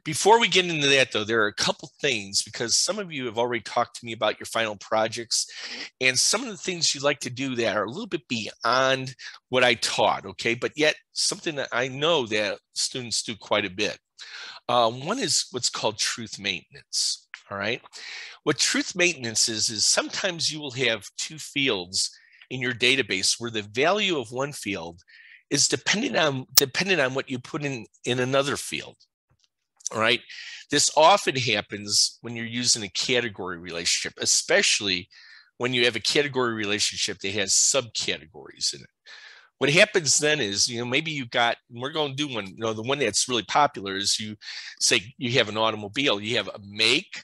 Before we get into that, though, there are a couple things, because some of you have already talked to me about your final projects and some of the things you like to do that are a little bit beyond what I taught, okay? But yet something that I know that students do quite a bit. One is what's called truth maintenance, all right? What truth maintenance is sometimes you will have two fields in your database where the value of one field is dependent on what you put in another field. All right. This often happens when you're using a category relationship, especially when you have a category relationship that has subcategories in it. What happens then is, maybe you got, we're going to do one, the one that's really popular is you say you have an automobile, you have a make,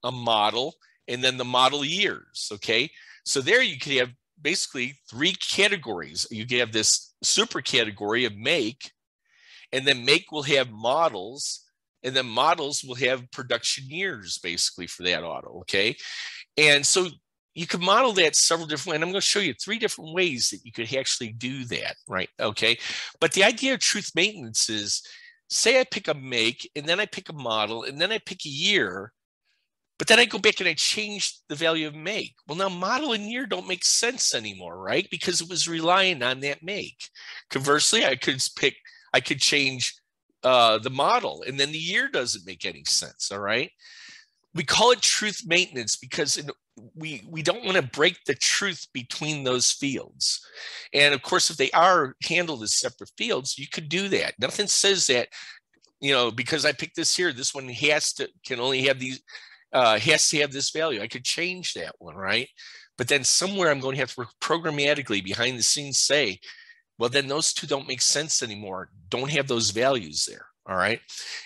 a model, and then the model years. Okay. So there you could have basically three categories. You could have this super category of make, and then make will have models, and then models will have production years basically for that auto, okay? And so you can model that several different ways, and I'm going to show you three different ways that you could actually do that, right? Okay, but the idea of truth maintenance is, say I pick a make, and then I pick a model, and then I pick a year, but then I go back and I change the value of make. Well, now model and year don't make sense anymore, right? Because it was relying on that make. Conversely, I could change the model, and then the year doesn't make any sense. All right, we call it truth maintenance because we don't want to break the truth between those fields. And of course, if they are handled as separate fields, you could do that. Nothing says that, because I picked this here, this one can only have these, has to have this value. I could change that one, right? But then somewhere I'm going to have to programmatically behind the scenes say, well, then those two don't make sense anymore. Don't have those values there. All right.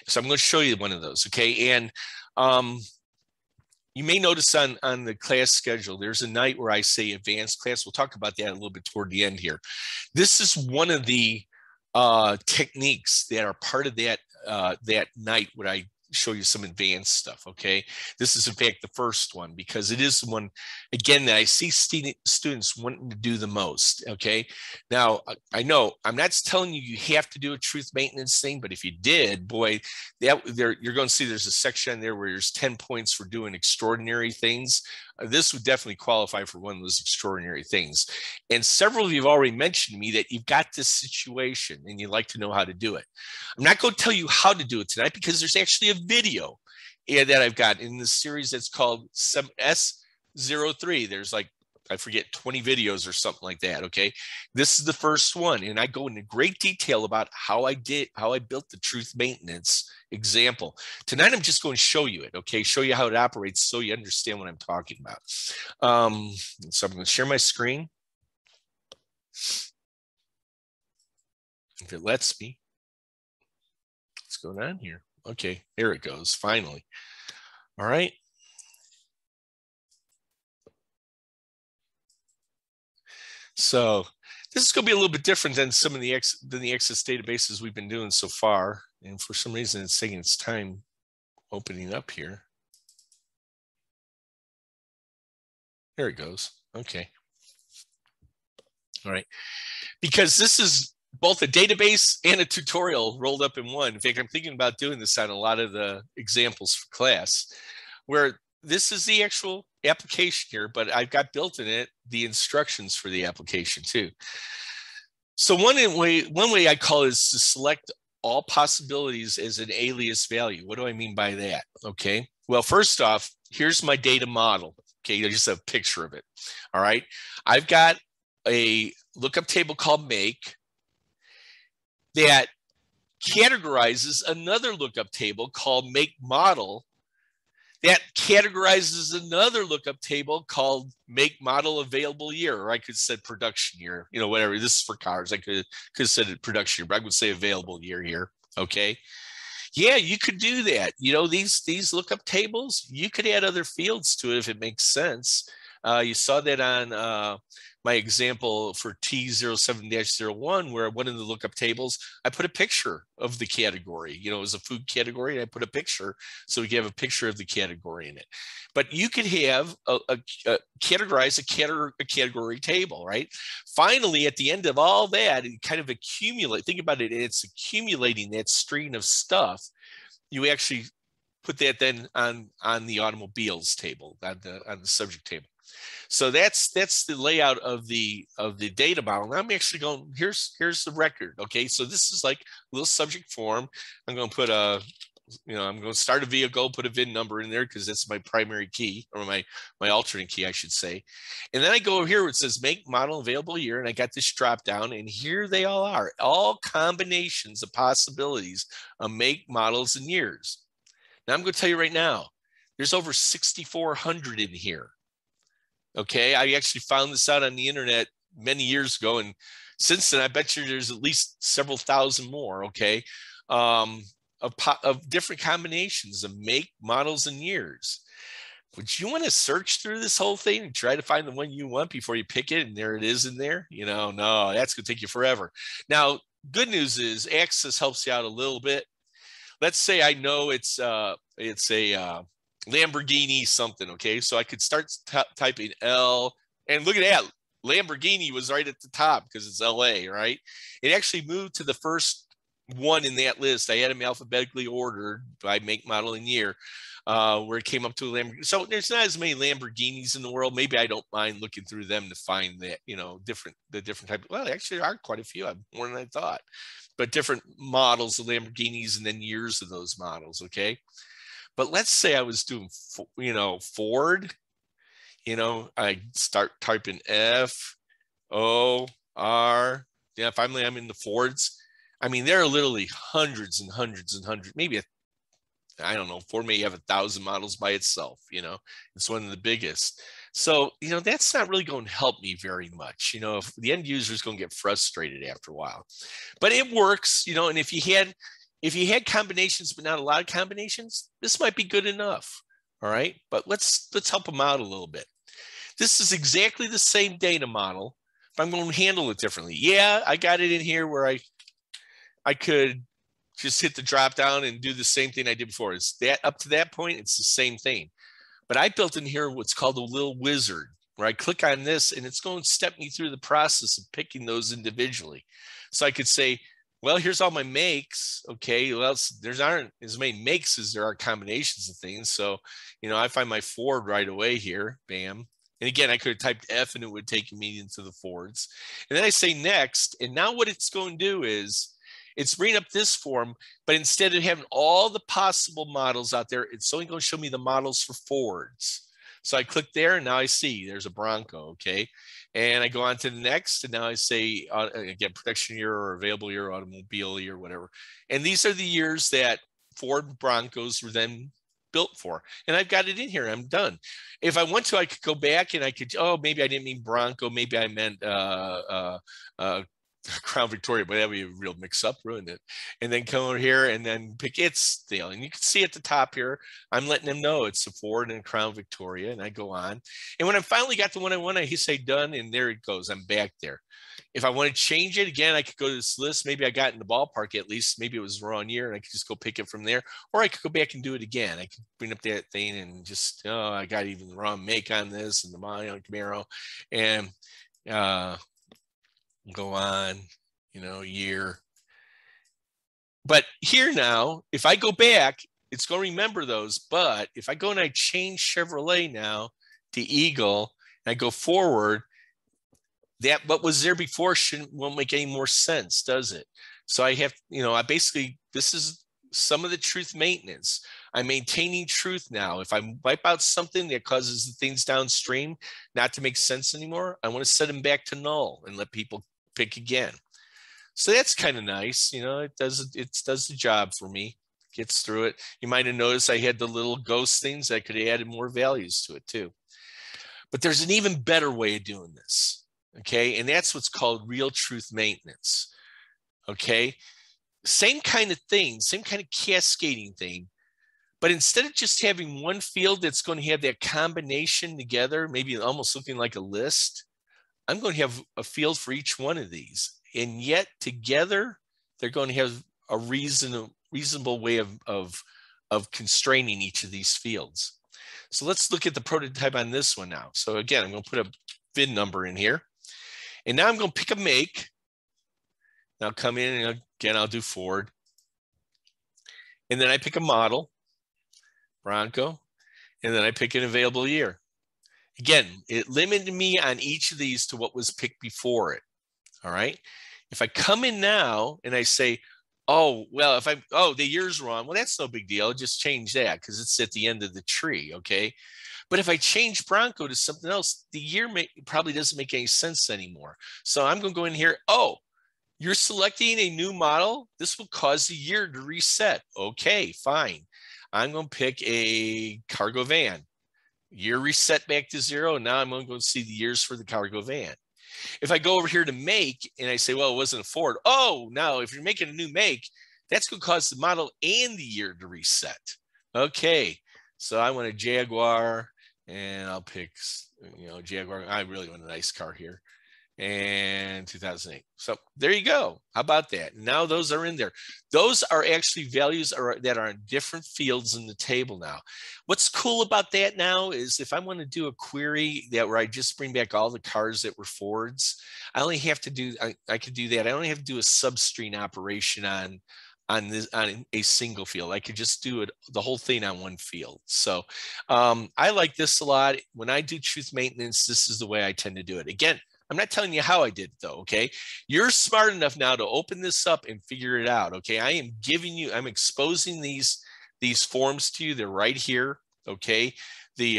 So I'm going to show you one of those. Okay. And you may notice on the class schedule, there's a night where I say advanced class. We'll talk about that a little bit toward the end here. This is one of the techniques that are part of that night where I show you some advanced stuff. Okay, this is in fact the first one because it is the one again that I see students wanting to do the most. Okay, now I know I'm not telling you have to do a truth maintenance thing, but if you did, boy, you're going to see there's a section there where there's 10 points for doing extraordinary things. This would definitely qualify for one of those extraordinary things. And several of you have already mentioned to me that you've got this situation and you'd like to know how to do it. I'm not going to tell you how to do it tonight because there's actually a video that I've got in this series that's called S03. There's like, I forget, 20 videos or something like that. Okay. This is the first one. And I go into great detail about how I built the truth maintenance example. Tonight, I'm just going to show you it. Okay. Show you how it operates so you understand what I'm talking about. So I'm going to share my screen. If it lets me. What's going on here? Okay. There it goes. Finally. All right. So this is going to be a little bit different than some of the Access databases we've been doing so far. And for some reason, it's taking its time opening up here. There it goes. Okay. All right. Because this is both a database and a tutorial rolled up in one. In fact, I'm thinking about doing this on a lot of the examples for class, where this is the actual application here, but I've got built in it the instructions for the application too. So one way I call it is to select all possibilities as an alias value. What do I mean by that? Okay. Well, first off, here's my data model. Okay. There's just a picture of it. All right. I've got a lookup table called make that categorizes another lookup table called make model that categorizes another lookup table called make model available year, or I could say production year, whatever. This is for cars. I could have said it production year, but I would say available year here. Okay. Yeah, you could do that. These lookup tables, you could add other fields to it if it makes sense. You saw that on my example for T07-01, where one of the lookup tables, I put a picture of the category. It was a food category, and I put a picture, so we can have a picture of the category in it. But you could have categorize a category table, right? Finally, at the end of all that, it kind of accumulate. Think about it; it's accumulating that string of stuff. you actually put that then on the automobiles table, on the subject table. So that's the layout of the data model. Now I'm actually going, here's the record. Okay, so this is like a little subject form. I'm going to put I'm going to start a vehicle, put a VIN number in there because that's my primary key, or my alternate key, I should say. And then I go over here where it says make, model, available year, and I got this drop down, and here they all are, all combinations of possibilities of make, models, and years. Now I'm going to tell you right now, there's over 6,400 in here. Okay, I actually found this out on the internet many years ago, and since then I bet you there's at least several thousand more. Okay, of different combinations of make, models, and years. Would you want to search through this whole thing and try to find the one you want before you pick it, and there it is in there? No, that's going to take you forever. Now, good news is Access helps you out a little bit. Let's say I know it's a Lamborghini something, okay? So I could start typing L, and look at that. Lamborghini was right at the top because it's LA, right? It actually moved to the first one in that list. I had them alphabetically ordered by make, model, and year, where it came up to a Lamborghini. So there's not as many Lamborghinis in the world. Maybe I don't mind looking through them to find that, the different type. Well, actually, there are quite a few, more than I thought, but different models of Lamborghinis and then years of those models, okay? But let's say I was doing, Ford, I start typing F, O, R. Yeah, finally I'm in the Fords. I mean, there are literally hundreds and hundreds and hundreds, maybe I don't know, Ford may have 1,000 models by itself, it's one of the biggest. So, that's not really going to help me very much. If the end user is going to get frustrated after a while, but it works, and if you had combinations, but not a lot of combinations, this might be good enough. All right, but let's help them out a little bit. This is exactly the same data model, but I'm going to handle it differently. Yeah, I got it in here where I could just hit the drop down and do the same thing I did before. It's that up to that point, it's the same thing. But I built in here what's called a little wizard, where I click on this and it's going to step me through the process of picking those individually. So I could say, well, here's all my makes. Okay, well, there's aren't as many makes as there are combinations of things. So, I find my Ford right away here. Bam. And again, I could have typed F and it would take me into the Fords. And then I say next. And now what it's going to do is it's bringing up this form, but instead of having all the possible models out there, it's only going to show me the models for Fords. So I click there and now I see there's a Bronco, okay? And I go on to the next, and now I say, again, production year or available year, automobile year, whatever. And these are the years that Ford Broncos were then built for. And I've got it in here. I'm done. If I want to, I could go back and I could, maybe I didn't mean Bronco. Maybe I meant Crown Victoria, but that would be a real mix-up, ruin it. And then come over here and then pick its deal. And you can see at the top here, I'm letting them know it's a Ford and Crown Victoria, and I go on. And when I finally got the one I want, I say done, and there it goes. I'm back there. If I want to change it again, I could go to this list. Maybe I got in the ballpark at least. Maybe it was the wrong year, and I could just go pick it from there. Or I could go back and do it again. I could bring up that thing and just, I got even the wrong make on this and the Mayan Camaro. And go on, year. But here now, if I go back, it's going to remember those. But if I go and I change Chevrolet now to Eagle, and I go forward, that what was there before won't make any more sense, does it? So I have, this is some of the truth maintenance. I'm maintaining truth now. If I wipe out something that causes the things downstream not to make sense anymore, I want to set them back to null and let people pick again. So that's kind of nice. It does the job for me, gets through it. You might have noticed I had the little ghost things. I could have added more values to it too. But there's an even better way of doing this. Okay. And that's what's called real truth maintenance. Okay. Same kind of thing, same kind of cascading thing. But instead of just having one field that's going to have that combination together, maybe almost looking like a list, I'm going to have a field for each one of these. And yet together, they're going to have a reasonable way of constraining each of these fields. So let's look at the prototype on this one now. So again, I'm going to put a VIN number in here. And now I'm going to pick a make. Now come in and again, I'll do Ford. And then I pick a model, Bronco, and then I pick an available year. Again, it limited me on each of these to what was picked before it. All right. If I come in now and I say, oh, well, the year's wrong, well, that's no big deal. Just change that because it's at the end of the tree. Okay. But if I change Bronco to something else, the year probably doesn't make any sense anymore. So I'm going to go in here. Oh, you're selecting a new model. This will cause the year to reset. Okay, fine. I'm going to pick a cargo van. Year reset back to 0. And now I'm going to go see the years for the cargo van. If I go over here to make and I say, well, it wasn't a Ford. Oh, now if you're making a new make, that's going to cause the model and the year to reset. Okay, so I want a Jaguar and I'll pick, Jaguar. I really want a nice car here. And 2008. So there you go. How about that? Now those are in there. Those are actually values that are in different fields in the table now. What's cool about that now is if I want to do a query where I just bring back all the cars that were Fords, I only have to do, I could do that. I only have to do a substring operation on a single field. I could just do the whole thing on one field. So I like this a lot. When I do truth maintenance, this is the way I tend to do it. Again, I'm not telling you how I did it though, okay? You're smart enough now to open this up and figure it out, okay? I'm exposing these forms to you. They're right here, okay? The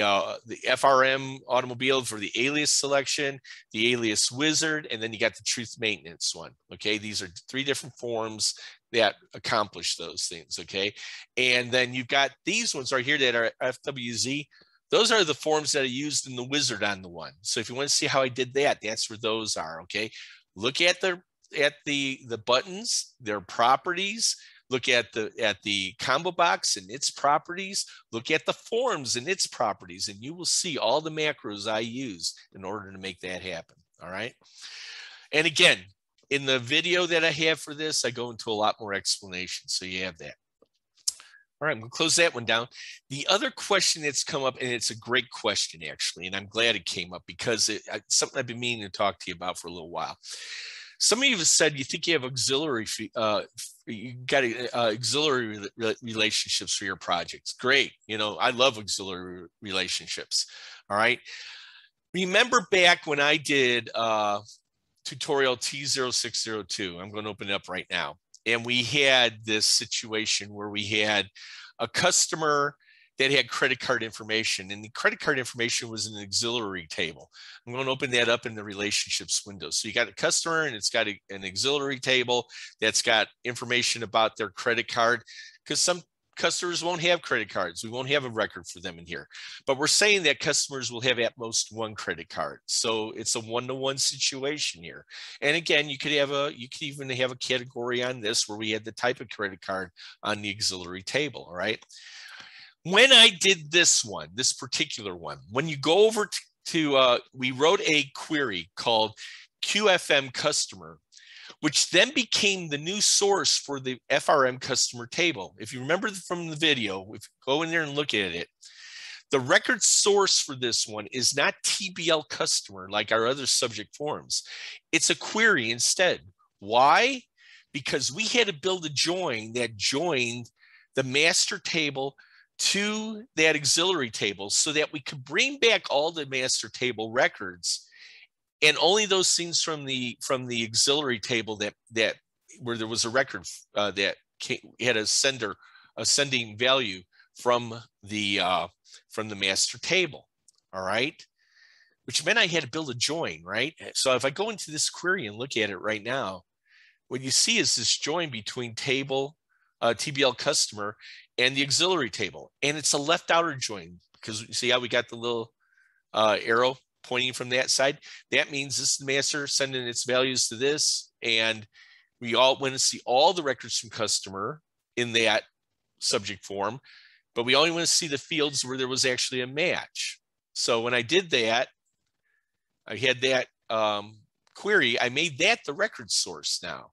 FRM automobile for the alias selection, the alias wizard, and then you got the truth maintenance one, okay? These are 3 different forms that accomplish those things, okay? And then you've got these ones right here that are FWZ. Those are the forms that I used in the wizard on the one. So if you want to see how I did that, that's where those are, okay? Look at the buttons, their properties. Look at the combo box and its properties. Look at the forms and its properties, and you will see all the macros I use in order to make that happen, all right? And again, in the video that I have for this, I go into a lot more explanation, so you have that. All right, I'm going to close that one down. The other question that's come up, and it's a great question, actually, and I'm glad it came up because it's something I've been meaning to talk to you about for a little while. Some of you have said you think you have auxiliary, auxiliary relationships for your projects. Great. I love auxiliary relationships. All right. Remember back when I did tutorial T0602, I'm going to open it up right now. And we had this situation where we had a customer that had credit card information, and the credit card information was in an auxiliary table. I'm going to open that up in the relationships window. So you got a customer and it's got an auxiliary table that's got information about their credit card, because some customers won't have credit cards. We won't have a record for them in here, but we're saying that customers will have at most 1 credit card. So it's a 1-to-1 situation here. And again, you could even have a category on this where we had the type of credit card on the auxiliary table. All right. When I did this particular one, when you go over we wrote a query called QFM customer, which then became the new source for the FRM customer table. If you remember from the video, if you go in there and look at it, the record source for this one is not TBL customer like our other subject forms. It's a query instead. Why? Because we had to build a join that joined the master table to that auxiliary table so that we could bring back all the master table records, and only those things from the auxiliary table that where there was a record that had a sending value from the master table. All right, which meant I had to build a join, right? So if I go into this query and look at it right now, what you see is this join between table TBL customer and the auxiliary table, and it's a left outer join because you see how we got the little arrow pointing from that side. That means this is the master sending its values to this, and we all want to see all the records from customer in that subject form, but we only want to see the fields where there was actually a match. So when I did that, I had that query, I made that the record source now.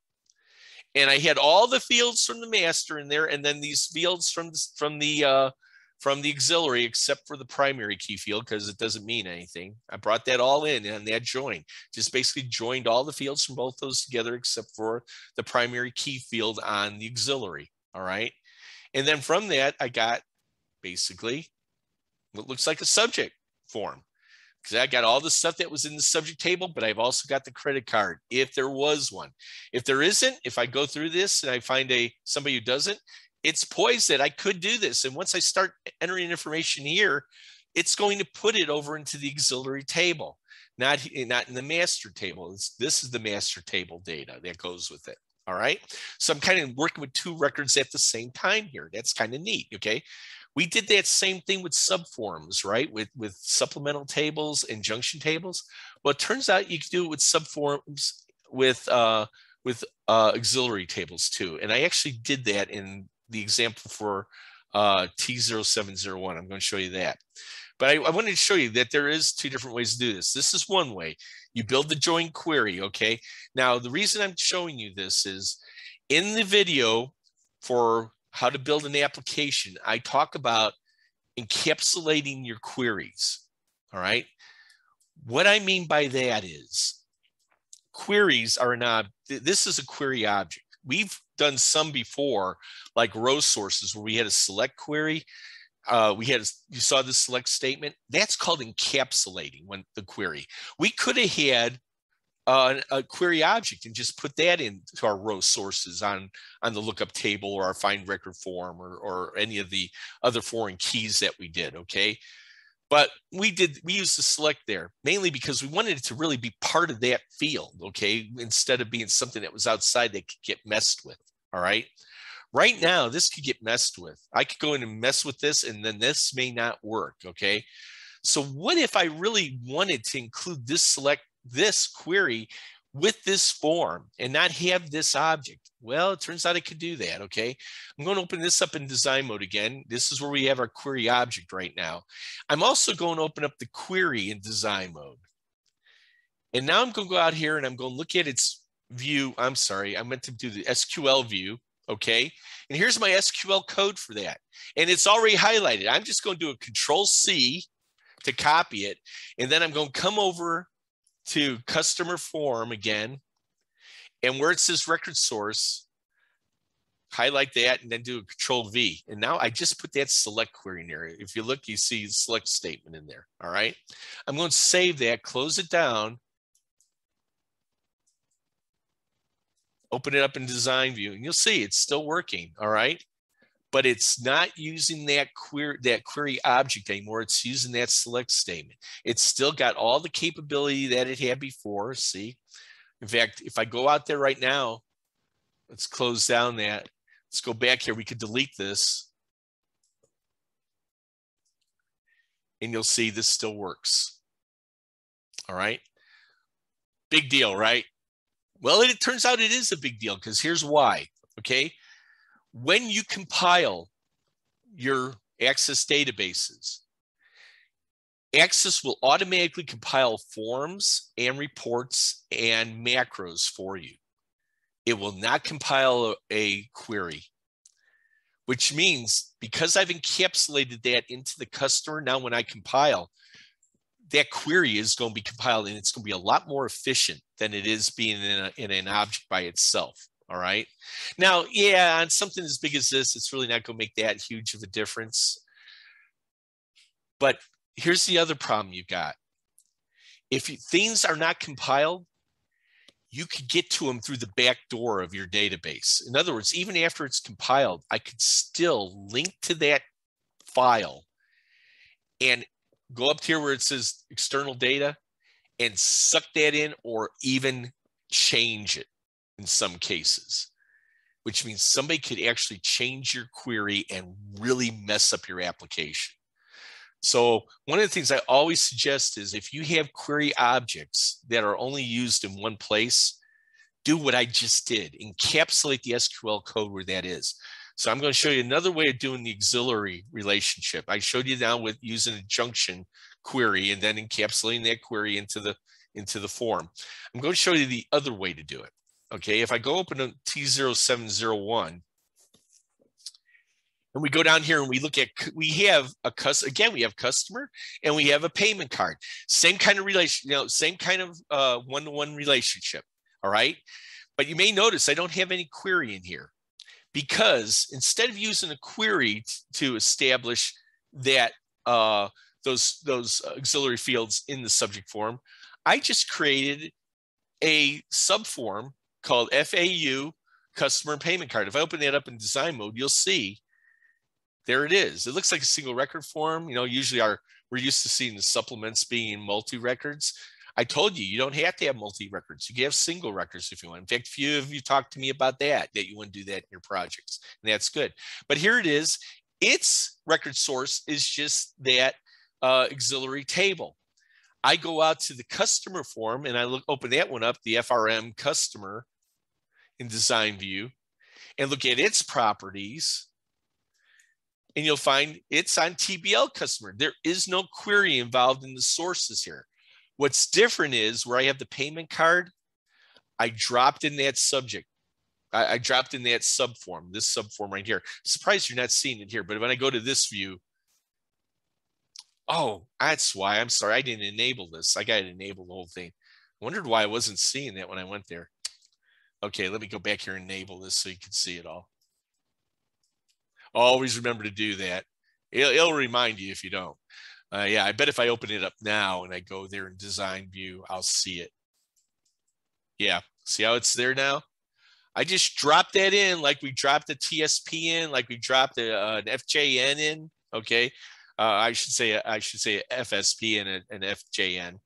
And I had all the fields from the master in there, and then these fields from the auxiliary, except for the primary key field, because it doesn't mean anything. I brought that all in on that join. Just basically joined all the fields from both those together, except for the primary key field on the auxiliary. All right. And then from that, I got basically what looks like a subject form, because I got all the stuff that was in the subject table, but I've also got the credit card if there was one. If there isn't, if I go through this and I find somebody who doesn't, it's poised that I could do this. And once I start entering information here, it's going to put it over into the auxiliary table, not in the master table. This is the master table data that goes with it. All right. So I'm kind of working with two records at the same time here. That's kind of neat. Okay. We did that same thing with subforms, right? With supplemental tables and junction tables. Well, it turns out you can do it with subforms with auxiliary tables too. And I actually did that in the example for T0701. I'm going to show you that. But I wanted to show you that there is two different ways to do this. This is one way. You build the join query, okay? Now, the reason I'm showing you this is in the video for how to build an application, I talk about encapsulating your queries, all right? What I mean by that is queries are this is a query object. We've done some before, like row sources, where we had a select query. You saw the select statement. That's called encapsulating the query. We could have had a query object and just put that into our row sources on the lookup table or our find record form or any of the other foreign keys that we did, okay? But we used the select there mainly because we wanted it to really be part of that field, okay? Instead of being something that was outside that could get messed with, all right? Right now, this could get messed with. I could go in and mess with this and then this may not work, okay? So what if I really wanted to include this query with this form and not have this object? Well, it turns out I could do that, okay? I'm going to open this up in design mode again. This is where we have our query object right now. I'm also going to open up the query in design mode. And now I'm going to go out here and I'm going to look at its view. I'm sorry, I meant to do the SQL view, okay? And here's my SQL code for that. And it's already highlighted. I'm just going to do a Control-C to copy it. And then I'm going to come over to customer form again, and where it says record source, highlight that and then do a Control-V. And now I just put that select query in there. If you look, you see the select statement in there. All right. I'm going to save that, close it down, open it up in design view, and you'll see it's still working. All right. But it's not using that query object anymore. It's using that select statement. It's still got all the capability that it had before. See, in fact, if I go out there right now, let's close down that. Let's go back here. We could delete this. And you'll see this still works. All right. Big deal, right? Well, it turns out it is a big deal because here's why. Okay. When you compile your Access databases, Access will automatically compile forms and reports and macros for you. It will not compile a query, which means because I've encapsulated that into the customer, now when I compile, that query is going to be compiled and it's going to be a lot more efficient than it is being in an object by itself. All right. Now, yeah, on something as big as this, it's really not going to make that huge of a difference. But here's the other problem you've got. If things are not compiled, you could get to them through the back door of your database. In other words, even after it's compiled, I could still link to that file and go up here where it says external data and suck that in or even change it in some cases, which means somebody could actually change your query and really mess up your application. So one of the things I always suggest is if you have query objects that are only used in one place, do what I just did, encapsulate the SQL code where that is. So I'm going to show you another way of doing the auxiliary relationship. I showed you now with using a junction query and then encapsulating that query into the form. I'm going to show you the other way to do it. Okay, if I go open a T0701 and we go down here and we look at, we have customer and we have a payment card. Same kind of relation, same kind of one-to-one relationship. All right. But you may notice I don't have any query in here because instead of using a query to establish that those auxiliary fields in the subject form, I just created a subform called FAU customer payment card. If I open that up in design mode, you'll see there it is. It looks like a single record form. You know, usually we're used to seeing the supplements being multi-records. I told you, you don't have to have multi-records. You can have single records if you want. In fact, a few of you talked to me about that you want to do that in your projects, and that's good. But here it is. Its record source is just that auxiliary table. I go out to the customer form and I open that one up, the FRM customer in design view, and look at its properties. And you'll find it's on TBL customer. There is no query involved in the sources here. What's different is where I have the payment card, I dropped in that subject. I dropped in that subform, this subform right here. Surprised you're not seeing it here, but when I go to this view, oh, that's why. I'm sorry, I didn't enable this. I got to enable the whole thing. I wondered why I wasn't seeing that when I went there. Okay, let me go back here and enable this so you can see it all. Always remember to do that. It'll remind you if you don't. Yeah, I bet if I open it up now and I go there in design view, I'll see it. Yeah, see how it's there now? I just dropped that in like we dropped the TSP in, like we dropped an FJN in. Okay, I should say FSP and an FJN.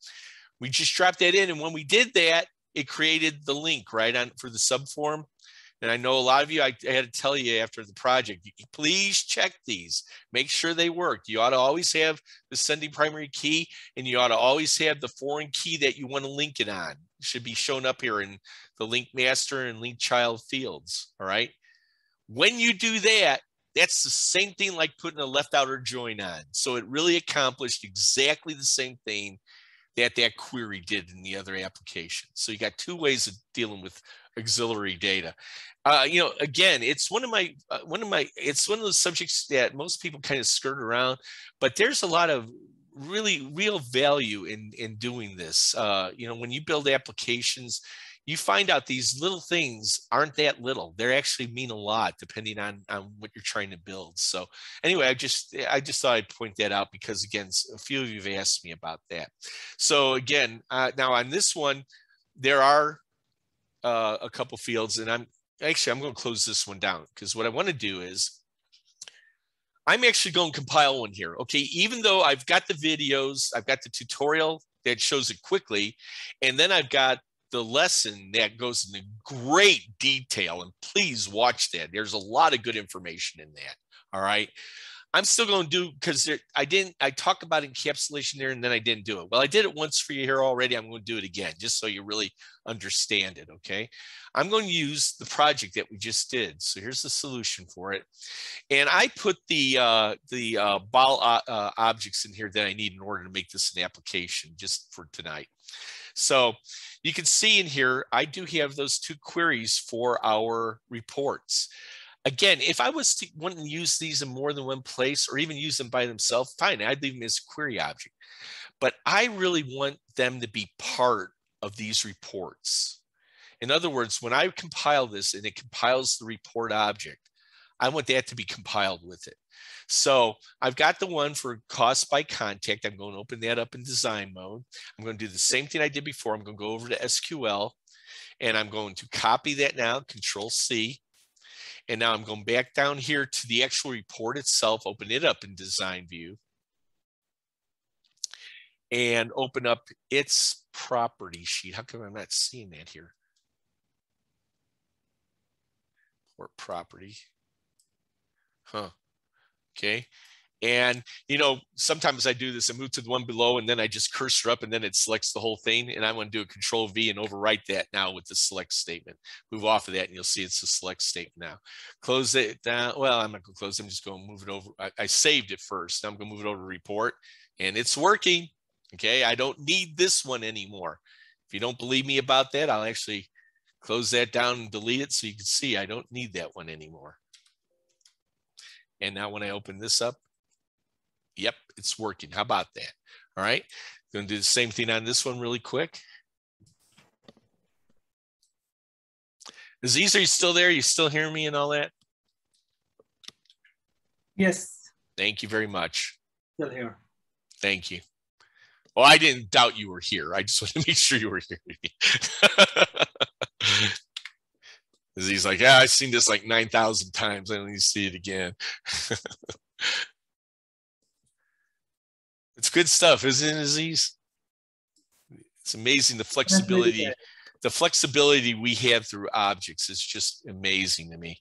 We just dropped that in, and when we did that, it created the link right on for the subform. And I know a lot of you, I had to tell you after the project, please check these, make sure they work. You ought to always have the sending primary key, and you ought to always have the foreign key that you want to link it on. It should be shown up here in the link master and link child fields. All right. When you do that, that's the same thing like putting a left outer join on. So it really accomplished exactly the same thing that query did in the other application. So you got two ways of dealing with auxiliary data. You know, again, it's one of those subjects that most people kind of skirt around, but there's a lot of really real value in doing this. You know, when you build applications, you find out these little things aren't that little. They actually mean a lot depending on what you're trying to build. So anyway, I just thought I'd point that out because, again, a few of you have asked me about that. So again, now on this one, there are a couple fields, and I'm going to close this one down because what I want to do is I'm actually going to compile one here. Okay, even though I've got the videos, I've got the tutorial that shows it quickly, and then I've got the lesson that goes into great detail, and please watch that. There's a lot of good information in that. All right. I'm still going to do, because I talked about encapsulation there and then I didn't do it. Well, I did it once for you here already. I'm going to do it again, just so you really understand it. Okay. I'm going to use the project that we just did. So here's the solution for it. And I put the ball objects in here that I need in order to make this an application just for tonight. So you can see in here, I do have those two queries for our reports. Again, if I was to want to use these in more than one place or even use them by themselves, fine, I'd leave them as a query object. But I really want them to be part of these reports. In other words, when I compile this and it compiles the report object, I want that to be compiled with it. So I've got the one for cost by contact. I'm going to open that up in design mode. I'm going to do the same thing I did before. I'm going to go over to SQL and I'm going to copy that now, Control C. And now I'm going back down here to the actual report itself, open it up in design view, and open up its property sheet. How come I'm not seeing that here? Report property. Huh. Okay. And, you know, sometimes I do this, I move to the one below and then I just cursor up and then it selects the whole thing. And I want to do a Control V and overwrite that now with the select statement. Move off of that and you'll see it's a select statement now. Close it down. Well, I'm not going to close. I'm just going to move it over. I saved it first. Now I'm going to move it over to report and it's working. Okay. I don't need this one anymore. If you don't believe me about that, I'll actually close that down and delete it so you can see I don't need that one anymore. And now when I open this up, yep, it's working. How about that? All right. Going to do the same thing on this one really quick. Aziz, are you still there? You still hearing me and all that? Yes. Thank you very much. Still here. Thank you. Well, I didn't doubt you were here. I just wanted to make sure you were here. He's like, yeah, I've seen this like 9,000 times. I don't need to see it again. It's good stuff, isn't it, Aziz? It's amazing the flexibility. The flexibility we have through objects is just amazing to me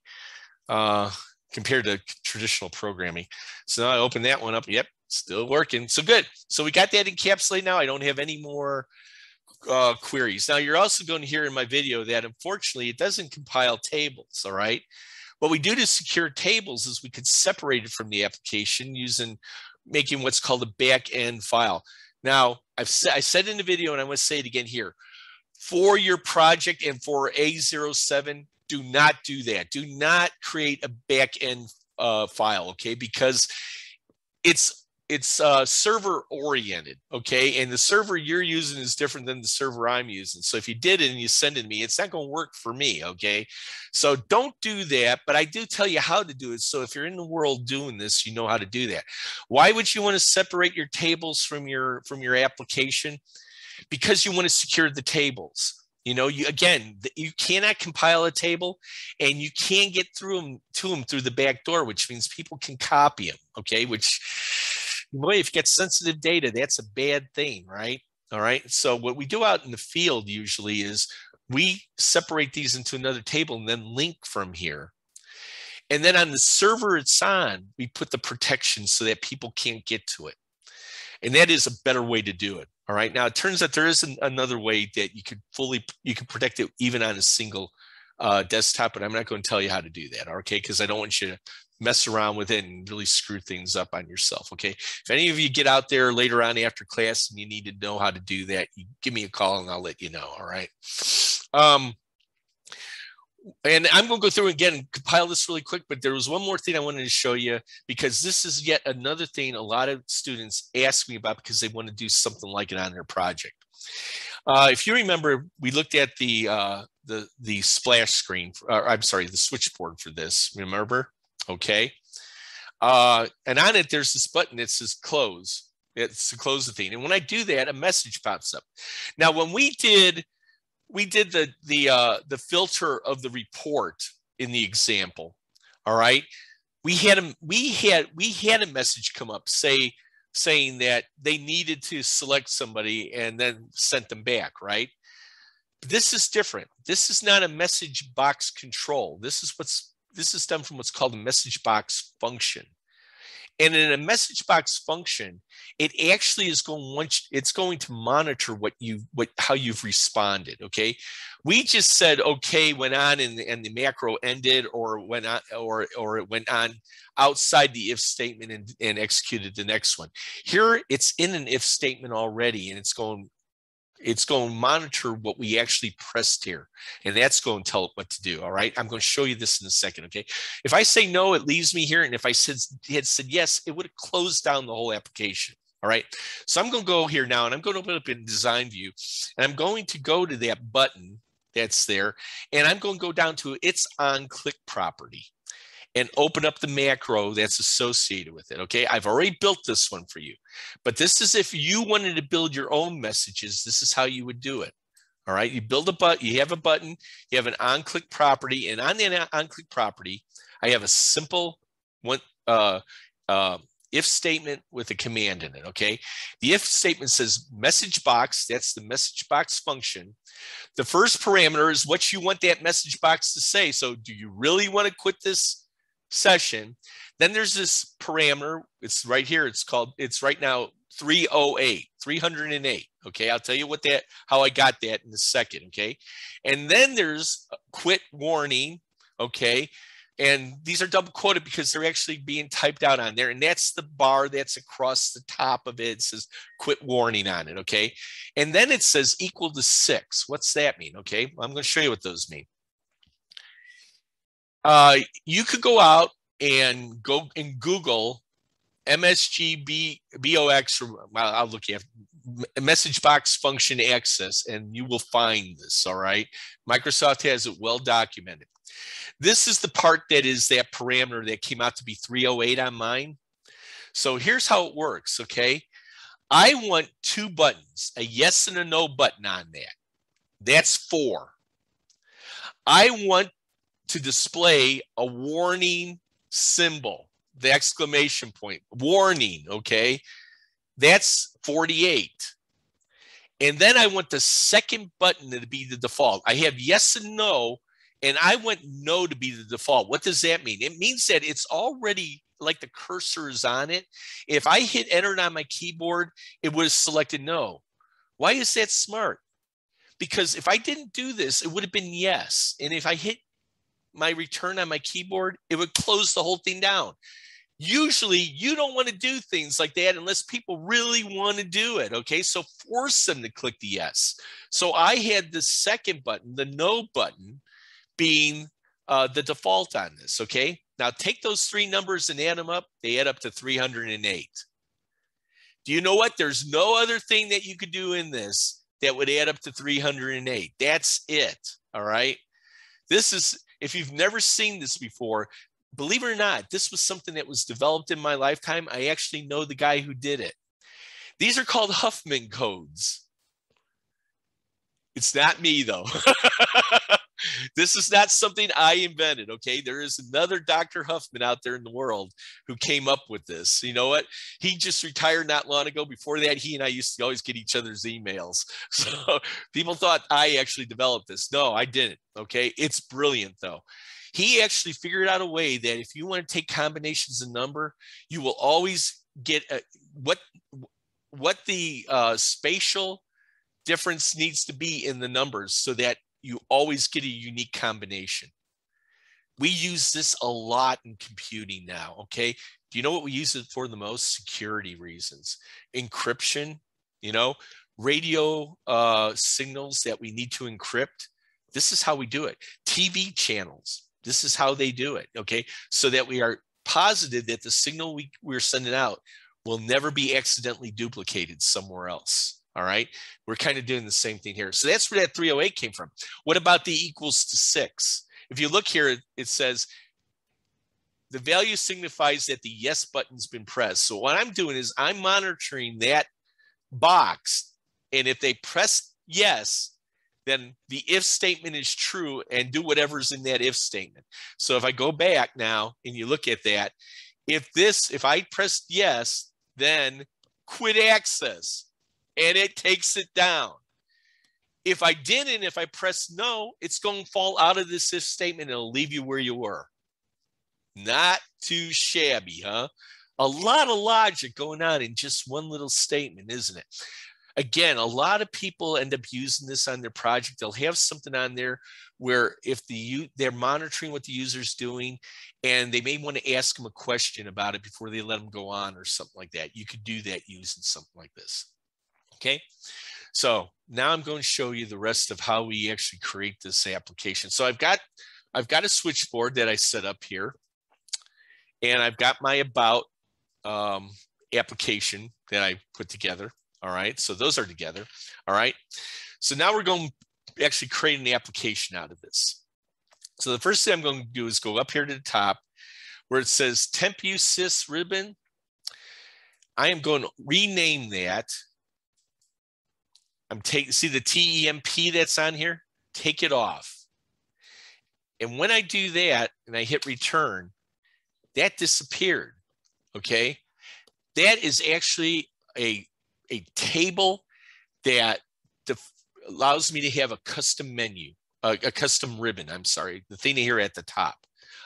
compared to traditional programming. So now I open that one up. Yep, still working. So good. So we got that encapsulated now. I don't have any more queries. Now you're also going to hear in my video that unfortunately it doesn't compile tables. All right. What we do to secure tables is we could separate it from the application using making what's called a back end file. Now I said in the video, and I'm going to say it again here. For your project and for A07, do not do that. Do not create a back-end file, okay? Because it's server oriented, okay? And the server you're using is different than the server I'm using. So if you did it and you send it to me, it's not going to work for me, okay? So don't do that, but I do tell you how to do it. So if you're in the world doing this, you know how to do that. Why would you want to separate your tables from your application? Because you want to secure the tables. You know, you cannot compile a table and you can't get through them through the back door, which means people can copy them. Okay. Which, boy, if you get sensitive data, that's a bad thing, right? All right. So what we do out in the field usually is we separate these into another table and then link from here. And then on the server it's on, we put the protection so that people can't get to it. And that is a better way to do it. All right. Now it turns out there is another way that you could protect it even on a single desktop, but I'm not going to tell you how to do that. Okay. Because I don't want you to mess around with it and really screw things up on yourself. Okay. If any of you get out there later on after class and you need to know how to do that, you give me a call and I'll let you know. All right. And I'm going to go through again and compile this really quick, but there was one more thing I wanted to show you because this is yet another thing a lot of students ask me about because they want to do something like it on their project. If you remember, we looked at the splash screen, I'm sorry, the switchboard for this, remember? Okay. And on it, there's this button that says close. It's to close the thing. And when I do that, a message pops up. Now, when we did the filter of the report in the example. All right. We had a message come up saying that they needed to select somebody and then sent them back. Right. But this is different. This is not a message box control. This is done from what's called a message box function. And in a message box function, it actually is going to monitor how you've responded. Okay, we just said okay, went on and the macro ended, or went on, or it went on outside the if statement and executed the next one. Here, it's in an if statement already, and it's going to monitor what we actually pressed here. And that's going to tell it what to do. All right. I'm going to show you this in a second. Okay. If I say no, it leaves me here. And if I had said yes, it would have closed down the whole application. All right. So I'm going to go here now and I'm going to open up in design view and I'm going to go to that button that's there. And I'm going to go down to its on click property and open up the macro that's associated with it. Okay, I've already built this one for you, but this is if you wanted to build your own messages, this is how you would do it. All right, you build a button, you have a button, you have an on-click property, and on that on-click property, I have a simple one if statement with a command in it. Okay, the if statement says message box, that's the message box function. The first parameter is what you want that message box to say. So do you really want to quit this session? Then there's this parameter. It's right here. It's right now 308. Okay. I'll tell you how I got that in a second. Okay. And then there's quit warning. Okay. And these are double quoted because they're actually being typed out on there. And that's the bar that's across the top of it. It says quit warning on it. Okay. And then it says equal to 6. What's that mean? Okay. Well, I'm going to show you what those mean. You could go out and go and Google MsgBox, or I'll look at MsgBox function access, and you will find this, all right? Microsoft has it well documented. This is the part that is that parameter that came out to be 308 on mine. So here's how it works, okay? I want two buttons, a yes and a no button on that. That's 4. I want to display a warning symbol, the exclamation point, warning, okay? That's 48. And then I want the second button to be the default. I have yes and no, and I want no to be the default. What does that mean? It means that it's already like the cursor is on it. If I hit enter on my keyboard, it would have selected no. Why is that smart? Because if I didn't do this, it would have been yes. And if I hit my return on my keyboard, it would close the whole thing down. Usually you don't want to do things like that unless people really want to do it. Okay, so force them to click the yes. So I had the second button, the no button, being the default on this. Okay, now take those 3 numbers and add them up. They add up to 308. Do you know what? There's no other thing that you could do in this that would add up to 308. That's it. All right. This is, if you've never seen this before, believe it or not, this was something that was developed in my lifetime. I actually know the guy who did it. These are called Huffman codes. It's not me, though. This is not something I invented, okay? There is another Dr. Huffman out there in the world who came up with this. You know what? He just retired not long ago. Before that, he and I used to always get each other's emails. So people thought I actually developed this. No, I didn't, okay? It's brilliant, though. He actually figured out a way that if you want to take combinations of number, you will always get what the spatial difference needs to be in the numbers so that you always get a unique combination. We use this a lot in computing now, okay? Do you know what we use it for the most? Security reasons. Encryption, you know, radio signals that we need to encrypt. This is how we do it. TV channels, this is how they do it, okay? So that we are positive that the signal we're sending out will never be accidentally duplicated somewhere else. All right, we're kind of doing the same thing here. So that's where that 308 came from. What about the equals to 6? If you look here, it says the value signifies that the yes button's been pressed. So what I'm doing is I'm monitoring that box. And if they press yes, then the if statement is true and do whatever's in that if statement. So if I go back now and you look at that, if I pressed yes, then quit access. And it takes it down. If I didn't, if I press no, it's going to fall out of this if statement and it'll leave you where you were. Not too shabby, huh? A lot of logic going on in just one little statement, isn't it? Again, a lot of people end up using this on their project. They'll have something on there where if they're monitoring what the user's doing and they may want to ask them a question about it before they let them go on or something like that. You could do that using something like this. Okay, so now I'm going to show you the rest of how we actually create this application. So I've got a switchboard that I set up here, and I've got my about application that I put together. All right, so those are together. All right, so now we're going to actually create an application out of this. So the first thing I'm going to do is go up here to the top where it says temp use sys ribbon. I am going to rename that. See the TEMP that's on here? Take it off. And when I do that and I hit return, that disappeared, okay? That is actually a table that allows me to have a custom menu, a custom ribbon, I'm sorry, the thing here at the top.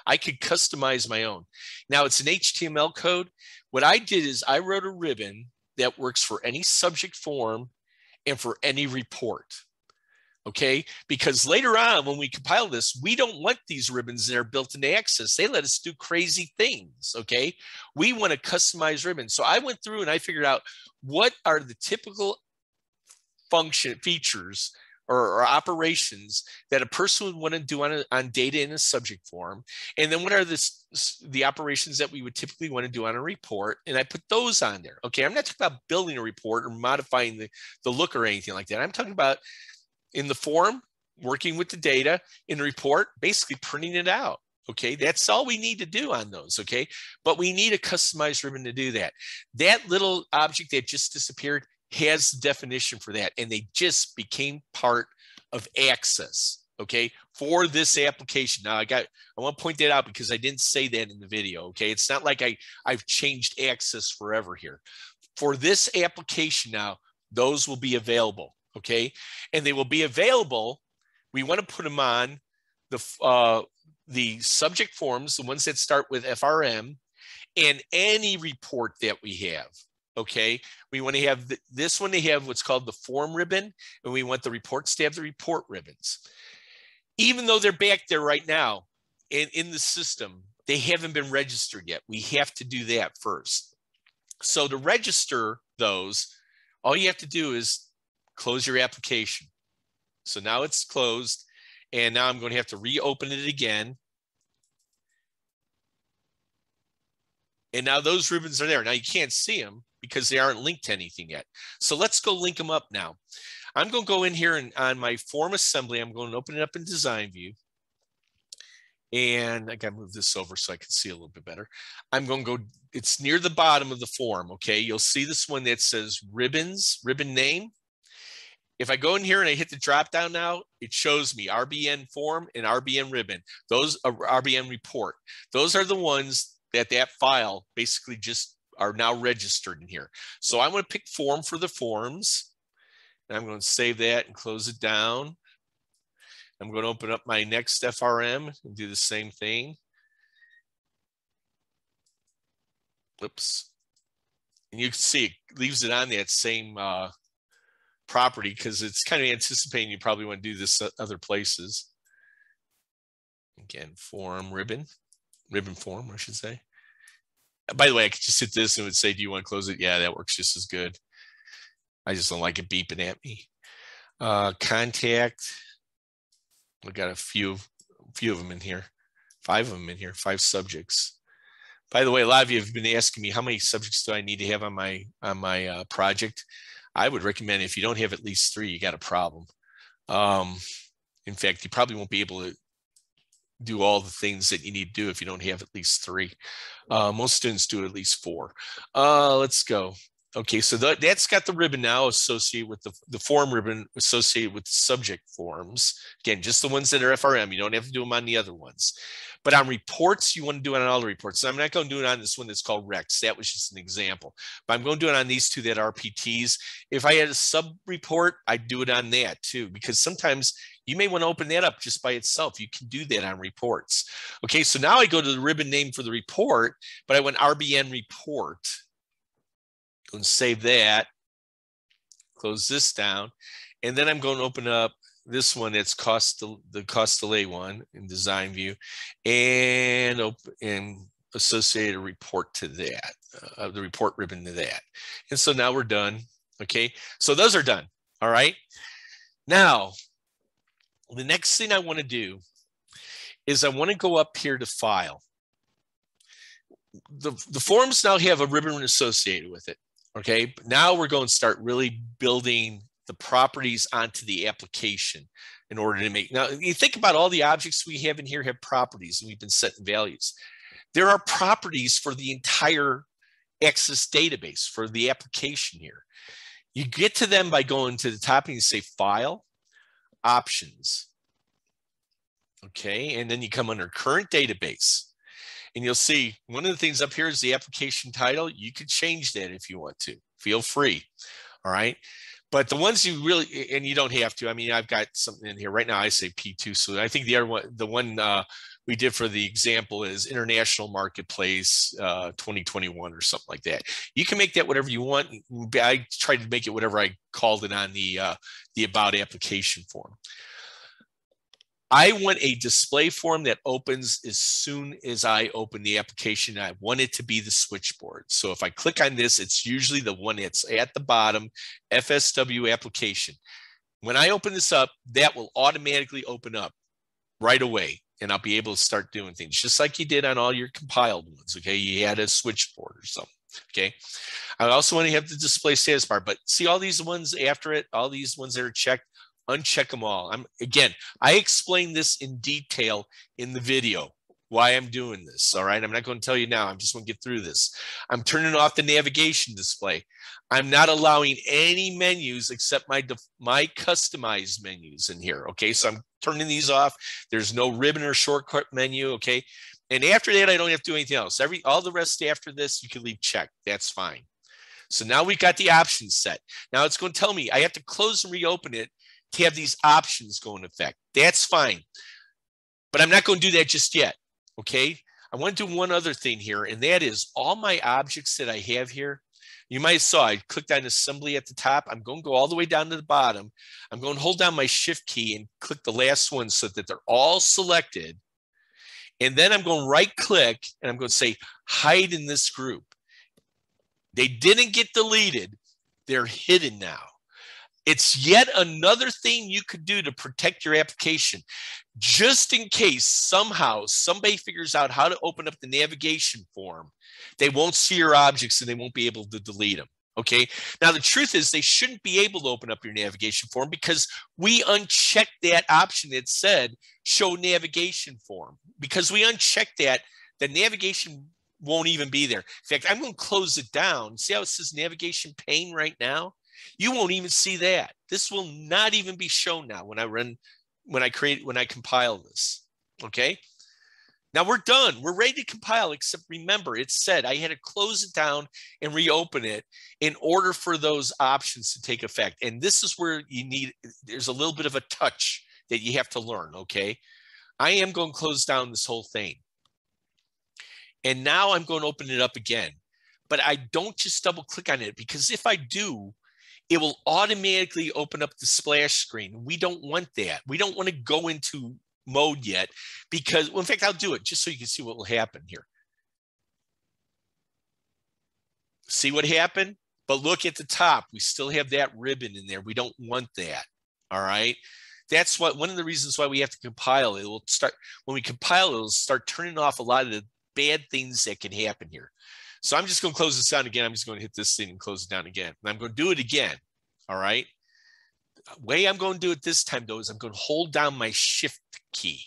I could customize my own. Now it's an HTML code. What I did is I wrote a ribbon that works for any subject form and for any report, okay? Because later on, when we compile this, we don't want these ribbons that are built into Access. They let us do crazy things, okay? We want a customized ribbon. So I went through and I figured out what are the typical function features or operations that a person would want to do on data in a subject form. And then what are the operations that we would typically want to do on a report? And I put those on there. Okay, I'm not talking about building a report or modifying the look or anything like that. I'm talking about in the form, working with the data, in the report, basically printing it out. Okay, that's all we need to do on those. Okay, but we need a customized ribbon to do that. That little object that just disappeared has definition for that, and they just became part of access. Okay, for this application. Now I want to point that out because I didn't say that in the video. Okay, it's not like I've changed access forever here. For this application now, those will be available. Okay, and they will be available. We want to put them on the subject forms, the ones that start with FRM, and any report that we have. Okay, we want to have this one. They have what's called the form ribbon, and we want the reports to have the report ribbons. Even though they're back there right now in the system, they haven't been registered yet. We have to do that first. So to register those, all you have to do is close your application. So now it's closed, and now I'm going to have to reopen it again. And now those ribbons are there. Now you can't see them because they aren't linked to anything yet. So let's go link them up now. I'm going to go in here and on my form assembly, I'm going to open it up in design view. And I got to move this over so I can see a little bit better. I'm going to go, it's near the bottom of the form. Okay, you'll see this one that says ribbons, ribbon name. If I go in here and I hit the drop down now, it shows me RBN form and RBN ribbon. Those are RBN report. Those are the ones that file basically just are now registered in here. So I'm going to pick form for the forms. And I'm going to save that and close it down. I'm going to open up my next FRM and do the same thing. Whoops. And you can see it leaves it on that same property because it's kind of anticipating you probably want to do this at other places. Again, form ribbon form, I should say. By the way, I could just hit this and it would say, do you want to close it? Yeah, that works just as good. I just don't like it beeping at me. Contact. We got a few of them in here. 5 of them in here, 5 subjects. By the way, a lot of you have been asking me how many subjects do I need to have on my project. I would recommend if you don't have at least 3, you got a problem. In fact, you probably won't be able to do all the things that you need to do if you don't have at least 3. Most students do at least 4. Let's go. Okay, so that's got the ribbon now associated with the form ribbon associated with the subject forms. Again, just the ones that are FRM. You don't have to do them on the other ones. But on reports, you want to do it on all the reports. So I'm not going to do it on this one that's called Rex. That was just an example. But I'm going to do it on these 2 that are PTs. If I had a sub-report, I'd do it on that too, because sometimes you may want to open that up just by itself. You can do that on reports. Okay, so now I go to the ribbon name for the report, but I want RBN report. Go and save that. Close this down. And then I'm going to open up this one that's the cost delay one in design view and associate a report to that, the report ribbon to that. And so now we're done. Okay, so those are done. All right. Now, the next thing I want to do is I want to go up here to file. The forms now have a ribbon associated with it. Okay, but now we're going to start really building the properties onto the application in order to make. Now, you think about all the objects we have in here have properties, and we've been setting values. There are properties for the entire Access database for the application here. You get to them by going to the top and you say File, Options. Okay, and then you come under Current Database. And you'll see one of the things up here is the application title. You could change that if you want to. Feel free. All right. But the ones you really, and you don't have to. I mean, I've got something in here right now. I say P2. So I think the other one, the one we did for the example is International Marketplace 2021 or something like that. You can make that whatever you want. I tried to make it whatever I called it on the About application form. I want a display form that opens as soon as I open the application. I want it to be the switchboard. So if I click on this, it's usually the one that's at the bottom, FSW application. When I open this up, that will automatically open up right away. And I'll be able to start doing things just like you did on all your compiled ones. Okay. You had a switchboard or something. Okay. I also want to have the display status bar, but see all these ones after it, all these ones that are checked, uncheck them all. I explained this in detail in the video, why I'm doing this. All right. I'm not going to tell you now. I'm just going to get through this. I'm turning off the navigation display. I'm not allowing any menus except my customized menus in here. Okay. So I'm turning these off. There's no ribbon or shortcut menu. Okay. And after that, I don't have to do anything else. All the rest after this, you can leave checked. That's fine. So now we've got the options set. Now it's going to tell me I have to close and reopen it to have these options go into effect. That's fine. But I'm not going to do that just yet. Okay. I want to do one other thing here, and that is all my objects that I have here. You might have saw I clicked on assembly at the top. I'm going to go all the way down to the bottom. I'm going to hold down my shift key and click the last one so that they're all selected. And then I'm going to right click and I'm going to say hide in this group. They didn't get deleted. They're hidden now. It's yet another thing you could do to protect your application. Just in case somehow somebody figures out how to open up the navigation form, they won't see your objects and they won't be able to delete them. Okay. Now, the truth is they shouldn't be able to open up your navigation form because we unchecked that option that said show navigation form. Because we unchecked that, the navigation won't even be there. In fact, I'm going to close it down. See how it says navigation pane right now? You won't even see that. This will not even be shown now when I compile this. Okay. Now we're done. We're ready to compile, except remember, it said I had to close it down and reopen it in order for those options to take effect. And this is where there's a little bit of a touch that you have to learn. Okay. I am going to close down this whole thing. And now I'm going to open it up again. But I don't just double click on it, because if I do, it will automatically open up the splash screen. We don't want that. We don't want to go into mode yet because, well, in fact, I'll do it just so you can see what will happen here. See what happened? But look at the top. We still have that ribbon in there. We don't want that. All right. That's one of the reasons why we have to compile. It will start, when we compile, it'll start turning off a lot of the bad things that can happen here. So I'm just going to close this down again. I'm just going to hit this thing and close it down again. And I'm going to do it again. All right. The way I'm going to do it this time, though, is I'm going to hold down my shift key.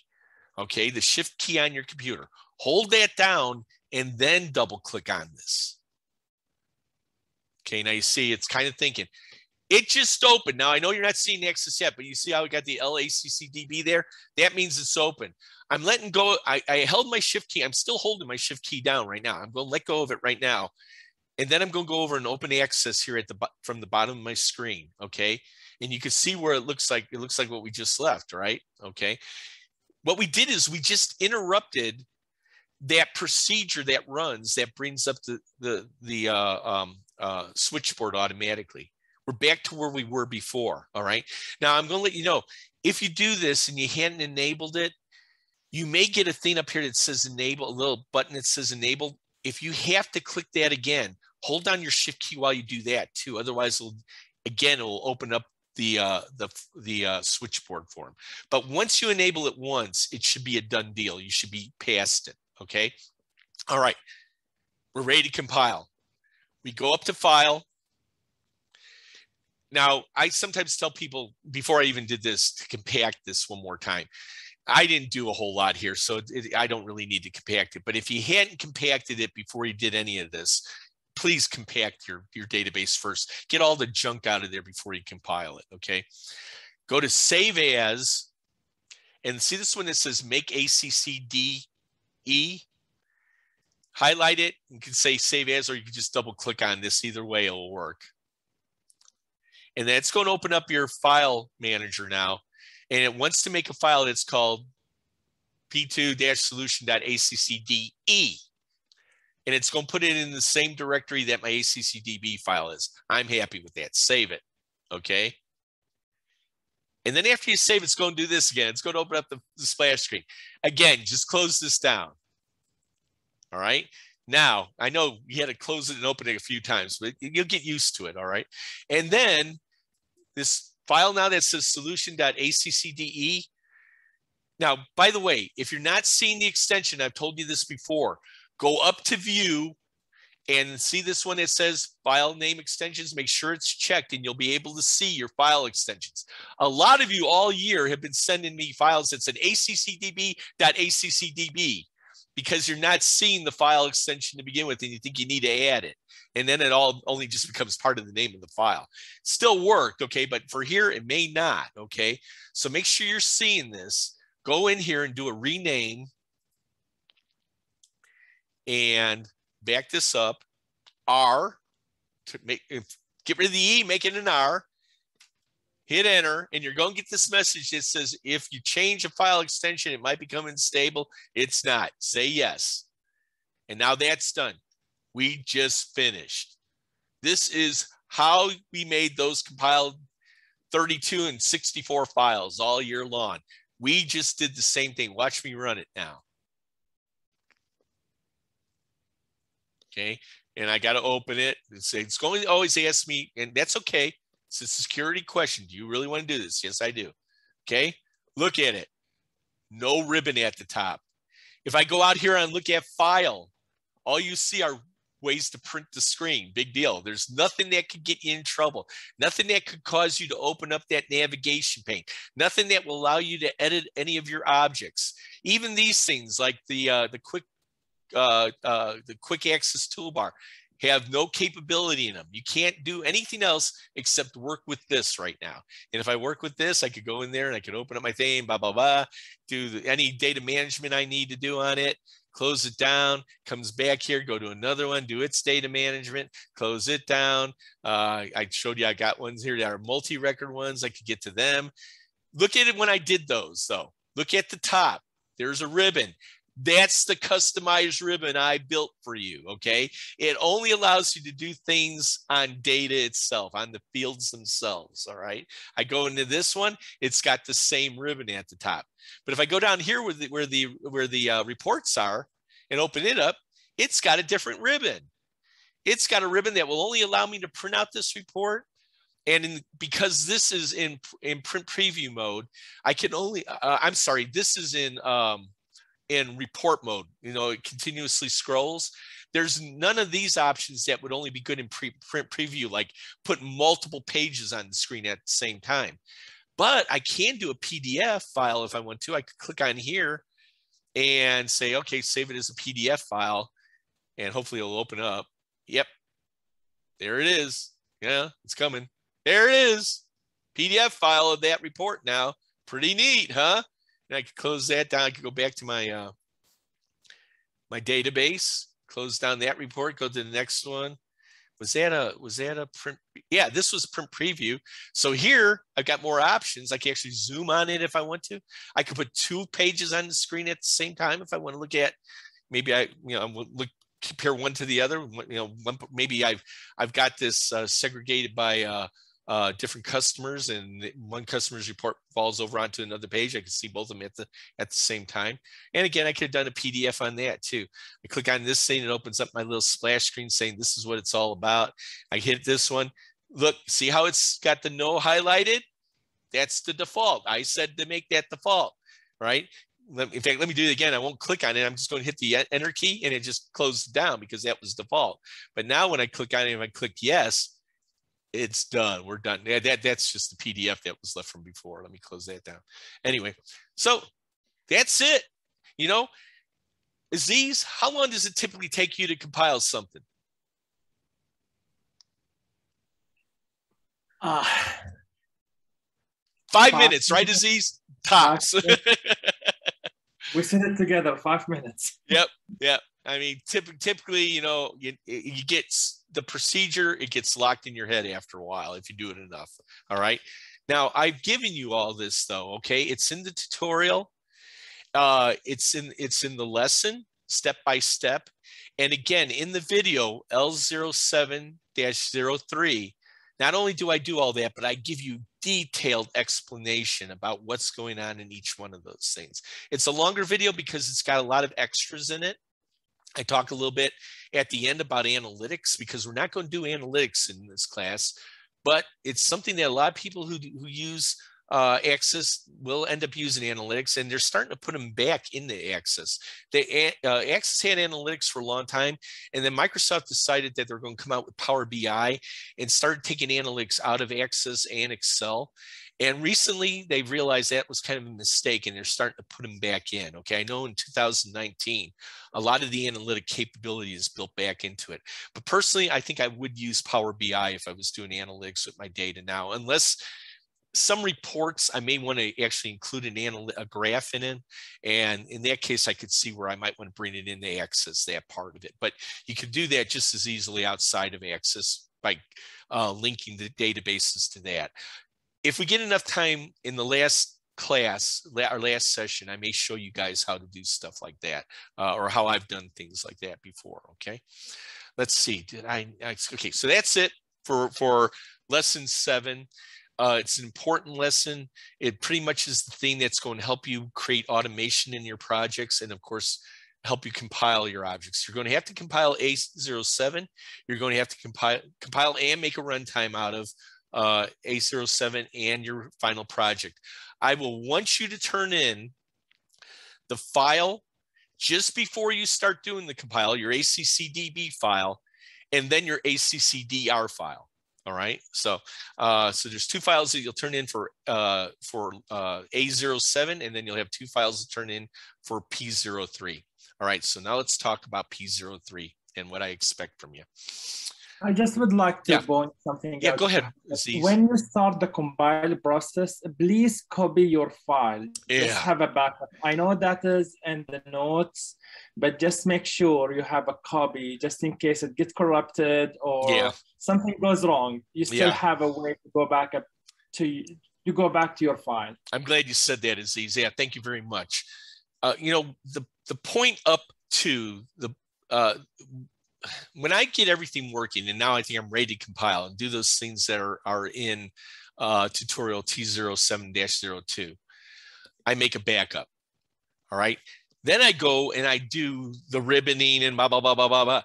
Okay. The shift key on your computer. Hold that down and then double click on this. Okay. Now you see it's kind of thinking. It just opened. Now I know you're not seeing Access yet, but you see how we got the LACCDB there? That means it's open. I'm letting go. I held my shift key. I'm still holding my shift key down right now. I'm going to let go of it right now. And then I'm going to go over and open access here from the bottom of my screen. Okay. And you can see where it looks like what we just left, right? Okay. What we did is we just interrupted that procedure that runs, that brings up the switchboard automatically. We're back to where we were before. All right. Now I'm going to let you know, if you do this and you hadn't enabled it, you may get a thing up here that says enable, a little button that says enable. If you have to click that again, hold down your shift key while you do that too. Otherwise, it will open up the switchboard form. But once you enable it once, it should be a done deal. You should be past it. Okay. All right. We're ready to compile. We go up to File. Now, I sometimes tell people before I even did this to compact this one more time. I didn't do a whole lot here, so I don't really need to compact it. But if you hadn't compacted it before you did any of this, please compact your database first. Get all the junk out of there before you compile it, okay? Go to Save As, and see this one that says Make ACCDE. Highlight it. You can say Save As, or you can just double click on this. Either way, it will work. And then it's going to open up your file manager now. And it wants to make a file that's called p2-solution.accde. And it's going to put it in the same directory that my ACCDB file is. I'm happy with that. Save it. Okay. And then after you save, it's going to do this again. It's going to open up the splash screen. Again, just close this down. All right. Now, I know you had to close it and open it a few times, but you'll get used to it. All right. And then this file now that says solution.accde. Now, by the way, if you're not seeing the extension, I've told you this before, go up to view and see this one that says file name extensions. Make sure it's checked and you'll be able to see your file extensions. A lot of you all year have been sending me files that said accdb.accdb because you're not seeing the file extension to begin with and you think you need to add it. And then it all only just becomes part of the name of the file. Still worked, okay, but for here it may not, okay? So make sure you're seeing this. Go in here and do a rename and back this up. R, to make, get rid of the E, make it an R. Hit enter, and you're going to get this message that says, if you change a file extension, it might become unstable. It's not. Say yes. And now that's done. We just finished. This is how we made those compiled 32 and 64 files all year long. We just did the same thing. Watch me run it now. Okay, and I got to open it. It's going to always ask me, and that's okay. It's a security question. Do you really want to do this? Yes, I do. Okay, look at it. No ribbon at the top. If I go out here and look at file, all you see are ways to print the screen. Big deal. There's nothing that could get you in trouble. Nothing that could cause you to open up that navigation pane. Nothing that will allow you to edit any of your objects. Even these things like the quick access toolbar have no capability in them. You can't do anything else except work with this right now. And if I work with this, I could go in there and I could open up my thing, blah, blah, blah, do any data management I need to do on it, close it down, comes back here, go to another one, do its data management, close it down. I showed you I got ones here that are multi-record ones. I could get to them. Look at it when I did those though. Look at the top. There's a ribbon. That's the customized ribbon I built for you, okay? It only allows you to do things on data itself, on the fields themselves, all right? I go into this one, it's got the same ribbon at the top. But if I go down here where the reports are and open it up, it's got a different ribbon. It's got a ribbon that will only allow me to print out this report. And because this is in print preview mode, I can only, I'm sorry, this is in report mode, you know, it continuously scrolls. There's none of these options that would only be good in print preview, like put multiple pages on the screen at the same time. But I can do a PDF file if I want to. I could click on here and say, okay, save it as a PDF file, and hopefully it'll open up. Yep, there it is. Yeah, it's coming. There it is. PDF file of that report now. Pretty neat, huh? And I could close that down. I could go back to my my database, close down that report, go to the next one. Was that a print? Yeah, this was print preview. So here I've got more options. I can actually zoom on it if I want to. I could put 2 pages on the screen at the same time if I want to look at. Maybe compare one to the other. Maybe I've got this segregated by different customers, and one customer's report falls over onto another page. I can see both of them at the same time. And again, I could have done a PDF on that too. I click on this thing, it opens up my little splash screen saying this is what it's all about. I hit this one. Look, see how it's got the no highlighted? That's the default. I said to make that default, right? In fact, let me do it again. I won't click on it. I'm just going to hit the enter key and it just closed down because that was default. But now when I click on it, if I click yes, it's done. We're done. That's just the PDF that was left from before. Let me close that down. Anyway, so that's it. You know, Aziz, how long does it typically take you to compile something? 5 minutes, right, Aziz? Tops. We said it together, 5 minutes. Yep. I mean, typically, you know, you get the procedure, it gets locked in your head after a while if you do it enough. All right. Now, I've given you all this though. Okay, it's in the tutorial. It's in the lesson step by step, and again in the video L07-03. Not only do I do all that, but I give you detailed explanation about what's going on in each one of those things. It's a longer video because it's got a lot of extras in it. I talk a little bit at the end about analytics because we're not going to do analytics in this class, but it's something that a lot of people who use Access will end up using analytics, and they're starting to put them back into Access. Access had analytics for a long time, and then Microsoft decided that they're going to come out with Power BI and started taking analytics out of Access and Excel. And recently, they've realized that was kind of a mistake, and they're starting to put them back in. Okay, I know in 2019, a lot of the analytic capability is built back into it. But personally, I think I would use Power BI if I was doing analytics with my data now, unless some reports I may want to actually include a graph in it. And in that case, I could see where I might want to bring it in to Access that part of it. But you could do that just as easily outside of Access by linking the databases to that. If we get enough time in the last class, our last session, I may show you guys how to do stuff like that, or how I've done things like that before. Okay, let's see. Okay, so that's it for lesson 7. It's an important lesson. It pretty much is the thing that's going to help you create automation in your projects, and of course, help you compile your objects. You're going to have to compile A07. You're going to have to compile and make a runtime out of A07 and your final project. I will want you to turn in the file just before you start doing the compile, your ACCDB file, and then your ACCDR file. All right. So there's 2 files that you'll turn in for A07, and then you'll have 2 files to turn in for P03. All right. So now let's talk about P03 and what I expect from you. I just would like to point something out. Yeah, go ahead. When you start the compile process, please copy your file. Yeah. Just have a backup. I know that is in the notes, but just make sure you have a copy just in case it gets corrupted or something goes wrong. You still have a way to go back to your file. I'm glad you said that, Aziz. Yeah, thank you very much. You know, the point up to the when I get everything working, and now I think I'm ready to compile and do those things that are in tutorial T07-02, I make a backup. All right. Then I go and I do the ribboning and blah, blah, blah, blah, blah, blah.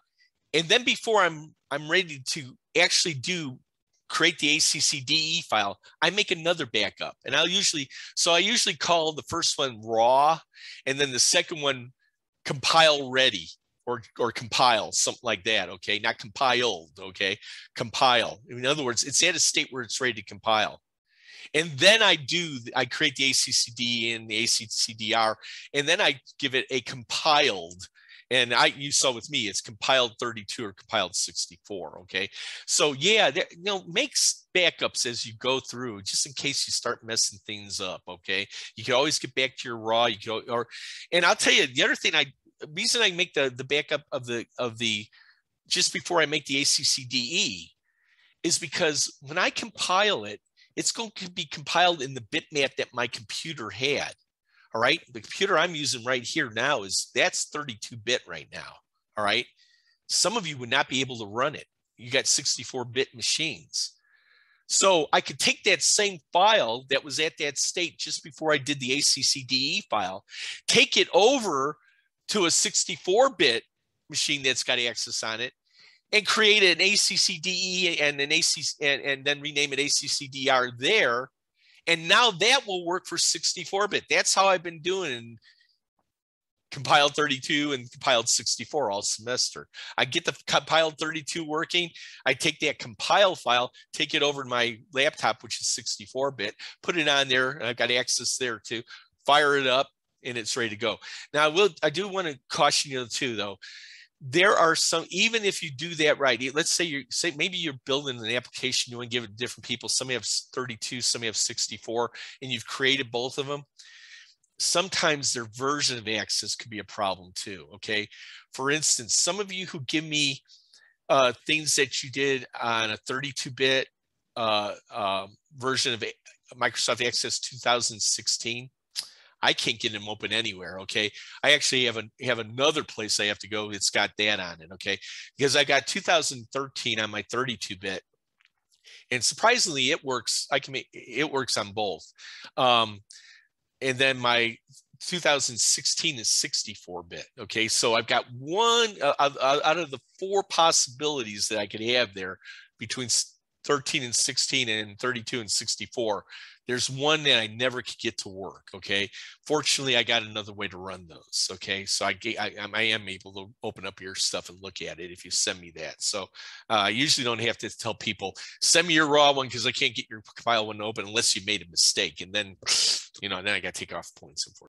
And then before I'm ready to actually create the ACCDE file, I make another backup. And I usually call the first one raw, and then the second one compile ready. Or compile, something like that, okay? Not compiled, okay? Compile. In other words, it's at a state where it's ready to compile. And then I create the ACCD and the ACCDR, and then I give it a compiled. And you saw with me, it's compiled 32 or compiled 64, okay? So yeah, makes backups as you go through, just in case you start messing things up, okay? You can always get back to your raw, and I'll tell you, the other thing reason I make the backup of the just before I make the ACCDE is because when I compile it, it's going to be compiled in the bitmap that my computer had. All right. The computer I'm using right here now that's 32-bit right now. All right. Some of you would not be able to run it. You got 64-bit machines. So I could take that same file that was at that state just before I did the ACCDE file, take it over to a 64-bit machine that's got access on it, and create an ACCDE and then rename it ACCDR there. And now that will work for 64-bit. That's how I've been doing compiled 32 and compiled 64 all semester. I get the compiled 32 working. I take that compile file, take it over to my laptop, which is 64-bit, put it on there, and I've got access there too, fire it up, and it's ready to go. Now, I do want to caution you too, though. There are some, even if you do that right, let's say maybe you're building an application, you want to give it to different people. Some have 32, some have 64, and you've created both of them. Sometimes their version of Access could be a problem too, okay? For instance, some of you who give me things that you did on a 32-bit version of Microsoft Access 2016, I can't get them open anywhere, okay? I actually have another place I have to go that's got that on it, okay? Because I got 2013 on my 32-bit, and surprisingly, it works. It works on both. And then my 2016 is 64-bit, okay? So I've got one out of the 4 possibilities that I could have there between 13 and 16 and 32 and 64. There's one that I never could get to work. Okay. Fortunately, I got another way to run those. Okay. So I am able to open up your stuff and look at it if you send me that. So I usually don't have to tell people, send me your raw one because I can't get your file one open unless you made a mistake. And then, then I got to take off points and forth.